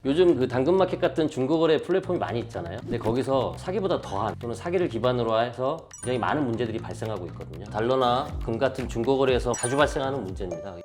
요즘 그 당근마켓 같은 중고거래 플랫폼이 많이 있잖아요. 근데 거기서 사기보다 더한 또는 사기를 기반으로 해서 굉장히 많은 문제들이 발생하고 있거든요. 달러나 금 같은 중고거래에서 자주 발생하는 문제입니다.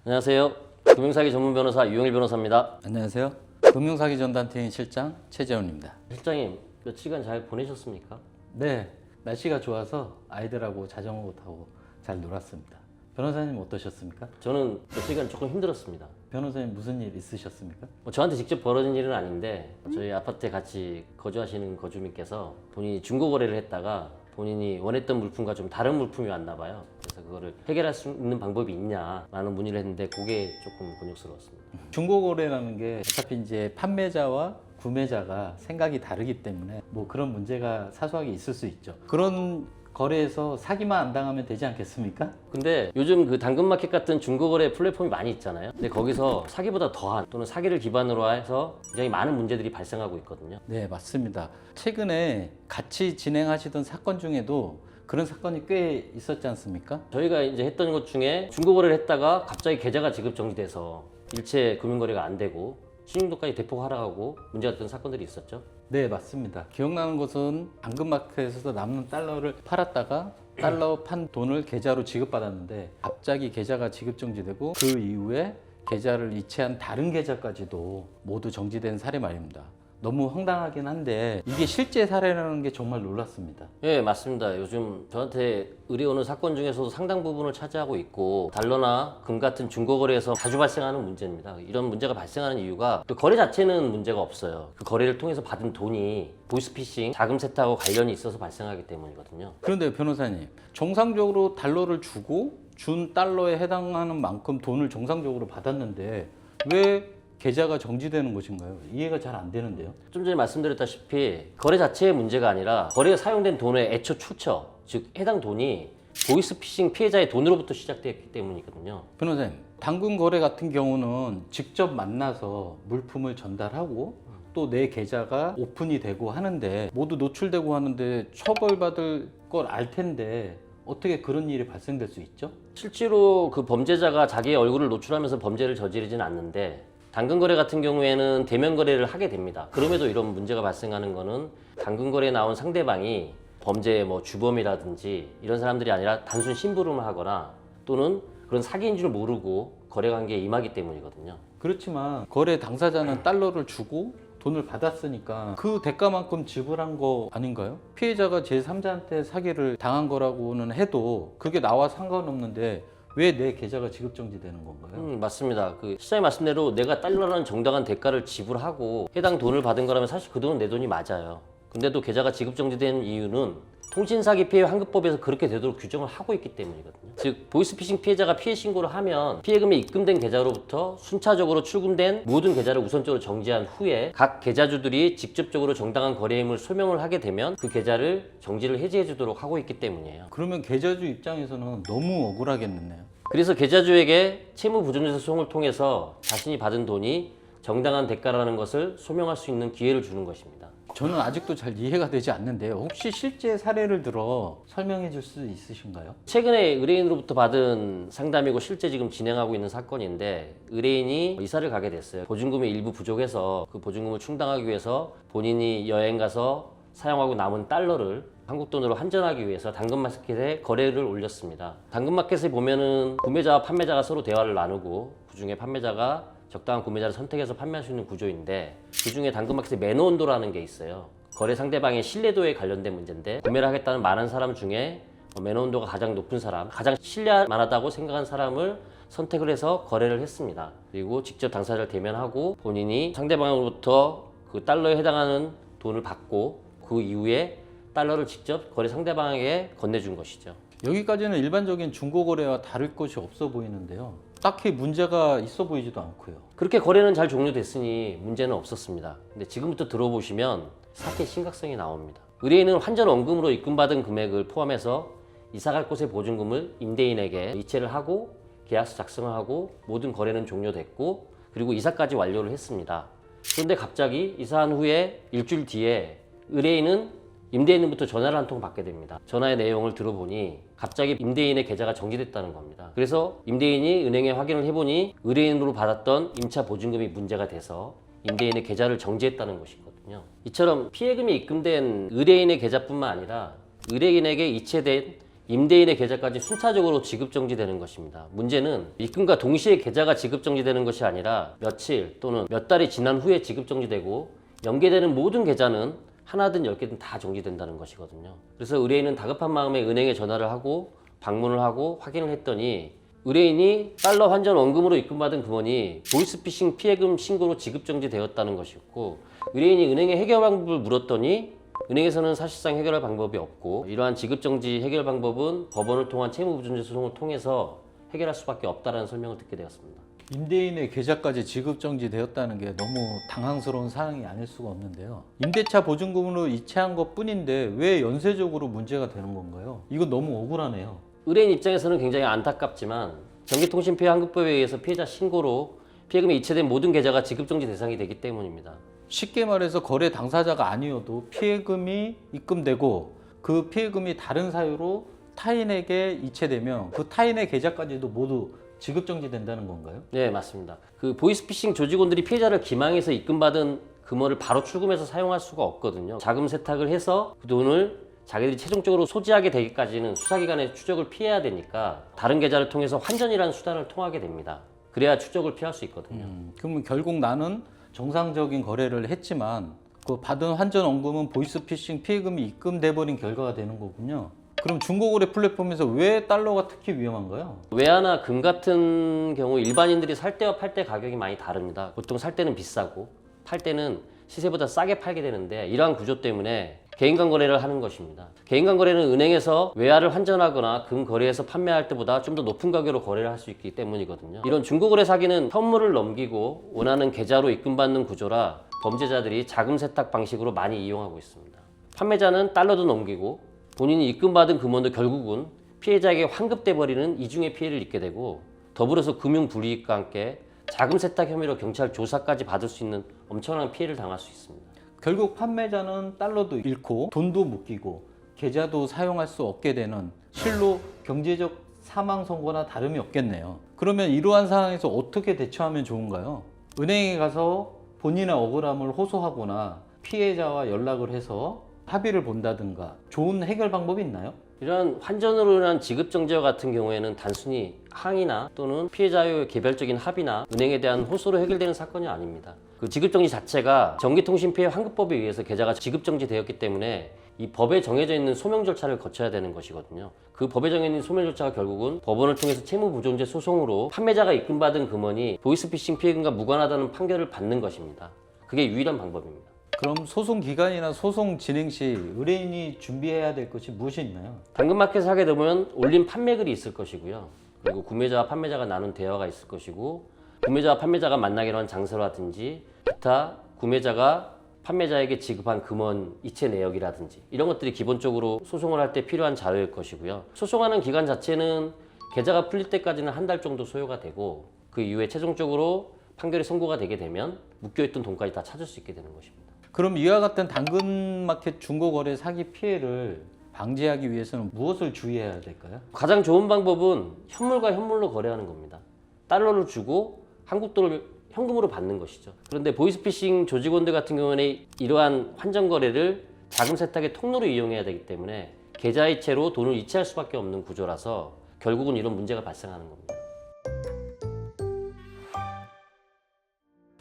안녕하세요. 금융사기 전문 변호사 유영일 변호사입니다. 안녕하세요. 금융사기 전담팀 실장 최재훈입니다. 실장님, 며칠간 잘 보내셨습니까? 네, 날씨가 좋아서 아이들하고 자전거 타고 잘 놀았습니다. 변호사님 어떠셨습니까? 저는 며칠간 조금 힘들었습니다. 변호사님 무슨 일 있으셨습니까? 저한테 직접 벌어진 일은 아닌데 저희 아파트에 같이 거주하시는 거주민께서 본인이 중고거래를 했다가 본인이 원했던 물품과 좀 다른 물품이 왔나 봐요. 그래서 그거를 해결할 수 있는 방법이 있냐라는 문의를 했는데 그게 조금 곤욕스러웠습니다. 중고거래라는 게 어차피 이제 판매자와 구매자가 생각이 다르기 때문에 뭐 그런 문제가 사소하게 있을 수 있죠. 그런 거래에서 사기만 안 당하면 되지 않겠습니까? 근데 요즘 그 당근마켓 같은 중고거래 플랫폼이 많이 있잖아요. 근데 거기서 사기보다 더한 또는 사기를 기반으로 해서 굉장히 많은 문제들이 발생하고 있거든요. 네, 맞습니다. 최근에 같이 진행하시던 사건 중에도 그런 사건이 꽤 있었지 않습니까? 저희가 이제 했던 것 중에 중고거래를 했다가 갑자기 계좌가 지급 정지돼서 일체 금융거래가 안 되고 신용도까지 대폭 하락하고 문제가 됐던 사건들이 있었죠. 네, 맞습니다. 기억나는 것은 당근마켓에서 남는 달러를 팔았다가 달러 판 돈을 계좌로 지급받았는데 갑자기 계좌가 지급 정지되고 그 이후에 계좌를 이체한 다른 계좌까지도 모두 정지된 사례 말입니다. 너무 황당하긴 한데 이게 실제 사례라는 게 정말 놀랐습니다. 예, 맞습니다. 요즘 저한테 의뢰오는 사건 중에서도 상당 부분을 차지하고 있고 달러나 금 같은 중고거래에서 자주 발생하는 문제입니다. 이런 문제가 발생하는 이유가 또 거래 자체는 문제가 없어요. 그 거래를 통해서 받은 돈이 보이스피싱, 자금 세탁하고 관련이 있어서 발생하기 때문이거든요. 그런데 변호사님, 정상적으로 달러를 주고 준 달러에 해당하는 만큼 돈을 정상적으로 받았는데 왜 계좌가 정지되는 것인가요? 이해가 잘 안 되는데요. 좀 전에 말씀드렸다시피 거래 자체의 문제가 아니라 거래에 사용된 돈의 애초 출처, 즉 해당 돈이 보이스피싱 피해자의 돈으로부터 시작되었기 때문이거든요. 변호사님, 당근 거래 같은 경우는 직접 만나서 물품을 전달하고 또 내 계좌가 오픈이 되고 하는데 모두 노출되고 하는데 처벌받을 걸 알 텐데 어떻게 그런 일이 발생될 수 있죠? 실제로 그 범죄자가 자기의 얼굴을 노출하면서 범죄를 저지르진 않는데 당근거래 같은 경우에는 대면 거래를 하게 됩니다. 그럼에도 이런 문제가 발생하는 거는 당근거래에 나온 상대방이 범죄의 뭐 주범이라든지 이런 사람들이 아니라 단순 심부름을 하거나 또는 그런 사기인 줄 모르고 거래 관계에 임하기 때문이거든요. 그렇지만 거래 당사자는 달러를 주고 돈을 받았으니까 그 대가만큼 지불한 거 아닌가요? 피해자가 제3자한테 사기를 당한 거라고는 해도 그게 나와 상관없는데 왜 내 계좌가 지급 정지되는 건가요? 맞습니다. 그 시장의 말씀대로 내가 달러라는 정당한 대가를 지불하고 해당 돈을 받은 거라면 사실 그 돈은 내 돈이 맞아요. 근데도 계좌가 지급 정지된 이유는 통신사기 피해 환급법에서 그렇게 되도록 규정을 하고 있기 때문이거든요. 즉 보이스피싱 피해자가 피해 신고를 하면 피해금이 입금된 계좌로부터 순차적으로 출금된 모든 계좌를 우선적으로 정지한 후에 각 계좌주들이 직접적으로 정당한 거래임을 소명을 하게 되면 그 계좌를 정지를 해지해 주도록 하고 있기 때문이에요. 그러면 계좌주 입장에서는 너무 억울하겠네요. 그래서 계좌주에게 채무부정지 소송을 통해서 자신이 받은 돈이 정당한 대가라는 것을 소명할 수 있는 기회를 주는 것입니다. 저는 아직도 잘 이해가 되지 않는데요. 혹시 실제 사례를 들어 설명해 줄 수 있으신가요? 최근에 의뢰인으로부터 받은 상담이고 실제 지금 진행하고 있는 사건인데 의뢰인이 이사를 가게 됐어요. 보증금이 일부 부족해서 그 보증금을 충당하기 위해서 본인이 여행 가서 사용하고 남은 달러를 한국 돈으로 환전하기 위해서 당근마켓에 거래를 올렸습니다. 당근마켓에 보면은 구매자와 판매자가 서로 대화를 나누고 그중에 판매자가 적당한 구매자를 선택해서 판매할 수 있는 구조인데 그중에 당근마켓에 매너 온도라는 게 있어요. 거래 상대방의 신뢰도에 관련된 문제인데 구매를 하겠다는 많은 사람 중에 매너 온도가 가장 높은 사람, 가장 신뢰할 만하다고 생각한 사람을 선택을 해서 거래를 했습니다. 그리고 직접 당사자를 대면하고 본인이 상대방으로부터 그 달러에 해당하는 돈을 받고 그 이후에 달러를 직접 거래 상대방에게 건네준 것이죠. 여기까지는 일반적인 중고거래와 다를 것이 없어 보이는데요. 딱히 문제가 있어 보이지도 않고요. 그렇게 거래는 잘 종료됐으니 문제는 없었습니다. 근데 지금부터 들어보시면 사태의 심각성이 나옵니다. 의뢰인은 환전 원금으로 입금받은 금액을 포함해서 이사갈 곳의 보증금을 임대인에게 이체를 하고 계약서 작성을 하고 모든 거래는 종료됐고 그리고 이사까지 완료를 했습니다. 그런데 갑자기 이사한 후에 일주일 뒤에 의뢰인은 임대인으로부터 전화를 한 통 받게 됩니다. 전화의 내용을 들어보니 갑자기 임대인의 계좌가 정지됐다는 겁니다. 그래서 임대인이 은행에 확인을 해보니 의뢰인으로 받았던 임차 보증금이 문제가 돼서 임대인의 계좌를 정지했다는 것이거든요. 이처럼 피해금이 입금된 의뢰인의 계좌뿐만 아니라 의뢰인에게 이체된 임대인의 계좌까지 순차적으로 지급 정지되는 것입니다. 문제는 입금과 동시에 계좌가 지급 정지되는 것이 아니라 며칠 또는 몇 달이 지난 후에 지급 정지되고 연계되는 모든 계좌는 하나든 10개든 다 정지된다는 것이거든요. 그래서 의뢰인은 다급한 마음에 은행에 전화를 하고 방문을 하고 확인을 했더니 의뢰인이 달러 환전 원금으로 입금받은 금원이 보이스피싱 피해금 신고로 지급 정지되었다는 것이었고, 의뢰인이 은행의 해결 방법을 물었더니 은행에서는 사실상 해결할 방법이 없고, 이러한 지급 정지 해결 방법은 법원을 통한 채무부존재 소송을 통해서 해결할 수밖에 없다라는 설명을 듣게 되었습니다. 임대인의 계좌까지 지급 정지되었다는 게 너무 당황스러운 사항이 아닐 수가 없는데요. 임대차 보증금으로 이체한 것 뿐인데 왜 연쇄적으로 문제가 되는 건가요? 이건 너무 억울하네요. 의뢰인 입장에서는 굉장히 안타깝지만 전기통신피해환급법에 의해서 피해자 신고로 피해금이 이체된 모든 계좌가 지급정지 대상이 되기 때문입니다. 쉽게 말해서 거래 당사자가 아니어도 피해금이 입금되고 그 피해금이 다른 사유로 타인에게 이체되면 그 타인의 계좌까지도 모두 지급정지된다는 건가요? 네, 맞습니다. 그 보이스피싱 조직원들이 피해자를 기망해서 입금받은 금원을 바로 출금해서 사용할 수가 없거든요. 자금 세탁을 해서 그 돈을 자기들이 최종적으로 소지하게 되기까지는 수사기관의 추적을 피해야 되니까 다른 계좌를 통해서 환전이라는 수단을 통하게 됩니다. 그래야 추적을 피할 수 있거든요. 그러면 결국 나는 정상적인 거래를 했지만 그 받은 환전 원금은 보이스피싱 피해금이 입금돼 버린 결과가 되는 거군요. 그럼 중고거래 플랫폼에서 왜 달러가 특히 위험한가요? 외화나 금 같은 경우 일반인들이 살 때와 팔 때 가격이 많이 다릅니다. 보통 살 때는 비싸고 팔 때는 시세보다 싸게 팔게 되는데, 이러한 구조 때문에 개인 간 거래를 하는 것입니다. 개인 간 거래는 은행에서 외화를 환전하거나 금 거래에서 판매할 때보다 좀 더 높은 가격으로 거래를 할 수 있기 때문이거든요. 이런 중고거래 사기는 현물을 넘기고 원하는 계좌로 입금받는 구조라 범죄자들이 자금 세탁 방식으로 많이 이용하고 있습니다. 판매자는 달러도 넘기고 본인이 입금받은 금원도 결국은 피해자에게 환급돼 버리는 이중의 피해를 입게 되고, 더불어서 금융 불이익과 함께 자금 세탁 혐의로 경찰 조사까지 받을 수 있는 엄청난 피해를 당할 수 있습니다. 결국 판매자는 달러도 잃고 돈도 묶이고 계좌도 사용할 수 없게 되는 실로 경제적 사망 선고나 다름이 없겠네요. 그러면 이러한 상황에서 어떻게 대처하면 좋은가요? 은행에 가서 본인의 억울함을 호소하거나 피해자와 연락을 해서 합의를 본다든가 좋은 해결 방법이 있나요? 이런 환전으로 인한 지급 정지와 같은 경우에는 단순히 항의나 또는 피해자의 개별적인 합의나 은행에 대한 호소로 해결되는 사건이 아닙니다. 그 지급 정지 자체가 전기통신피해 환급법에 의해서 계좌가 지급 정지되었기 때문에 이 법에 정해져 있는 소명 절차를 거쳐야 되는 것이거든요. 그 법에 정해져 있는 소명 절차가 결국은 법원을 통해서 채무부존재 소송으로 판매자가 입금받은 금원이 보이스피싱 피해금과 무관하다는 판결을 받는 것입니다. 그게 유일한 방법입니다. 그럼 소송 기간이나 소송 진행 시 의뢰인이 준비해야 될 것이 무엇이 있나요? 당근마켓을 하게 되면 올린 판매글이 있을 것이고요. 그리고 구매자와 판매자가 나눈 대화가 있을 것이고, 구매자와 판매자가 만나기로 한 장소라든지 기타 구매자가 판매자에게 지급한 금원 이체 내역이라든지 이런 것들이 기본적으로 소송을 할 때 필요한 자료일 것이고요. 소송하는 기간 자체는 계좌가 풀릴 때까지는 한 달 정도 소요가 되고, 그 이후에 최종적으로 판결이 선고가 되게 되면 묶여있던 돈까지 다 찾을 수 있게 되는 것입니다. 그럼 이와 같은 당근마켓 중고거래 사기 피해를 방지하기 위해서는 무엇을 주의해야 될까요? 가장 좋은 방법은 현물과 현물로 거래하는 겁니다. 달러를 주고 한국 돈을 현금으로 받는 것이죠. 그런데 보이스피싱 조직원들 같은 경우는 이러한 환전 거래를 자금 세탁의 통로로 이용해야 되기 때문에 계좌 이체로 돈을 이체할 수밖에 없는 구조라서 결국은 이런 문제가 발생하는 겁니다.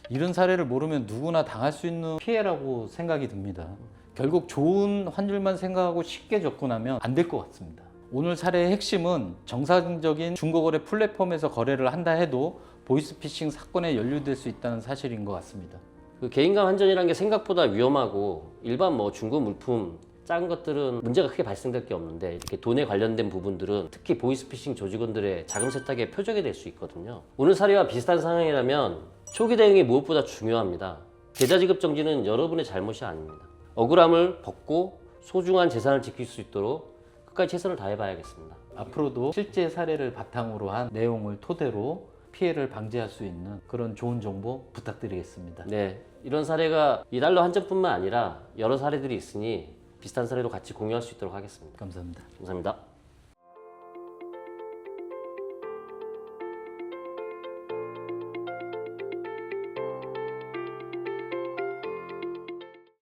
이런 사례를 모르면 누구나 당할 수 있는 피해라고 생각이 듭니다. 결국 좋은 환율만 생각하고 쉽게 접근하면 안 될 것 같습니다. 오늘 사례의 핵심은 정상적인 중고거래 플랫폼에서 거래를 한다 해도 보이스피싱 사건에 연루될 수 있다는 사실인 것 같습니다. 그 개인간 환전이라는 게 생각보다 위험하고, 일반 중고 물품 작은 것들은 문제가 크게 발생될 게 없는데, 이렇게 돈에 관련된 부분들은 특히 보이스피싱 조직원들의 자금 세탁의 표적이 될 수 있거든요. 오늘 사례와 비슷한 상황이라면 초기 대응이 무엇보다 중요합니다. 계좌 지급 정지는 여러분의 잘못이 아닙니다. 억울함을 벗고 소중한 재산을 지킬 수 있도록 끝까지 최선을 다해봐야겠습니다. 앞으로도 실제 사례를 바탕으로 한 내용을 토대로 피해를 방지할 수 있는 그런 좋은 정보 부탁드리겠습니다. 네, 이런 사례가 이 달러 환전뿐만 아니라 여러 사례들이 있으니 비슷한 사례도 같이 공유할 수 있도록 하겠습니다. 감사합니다. 감사합니다.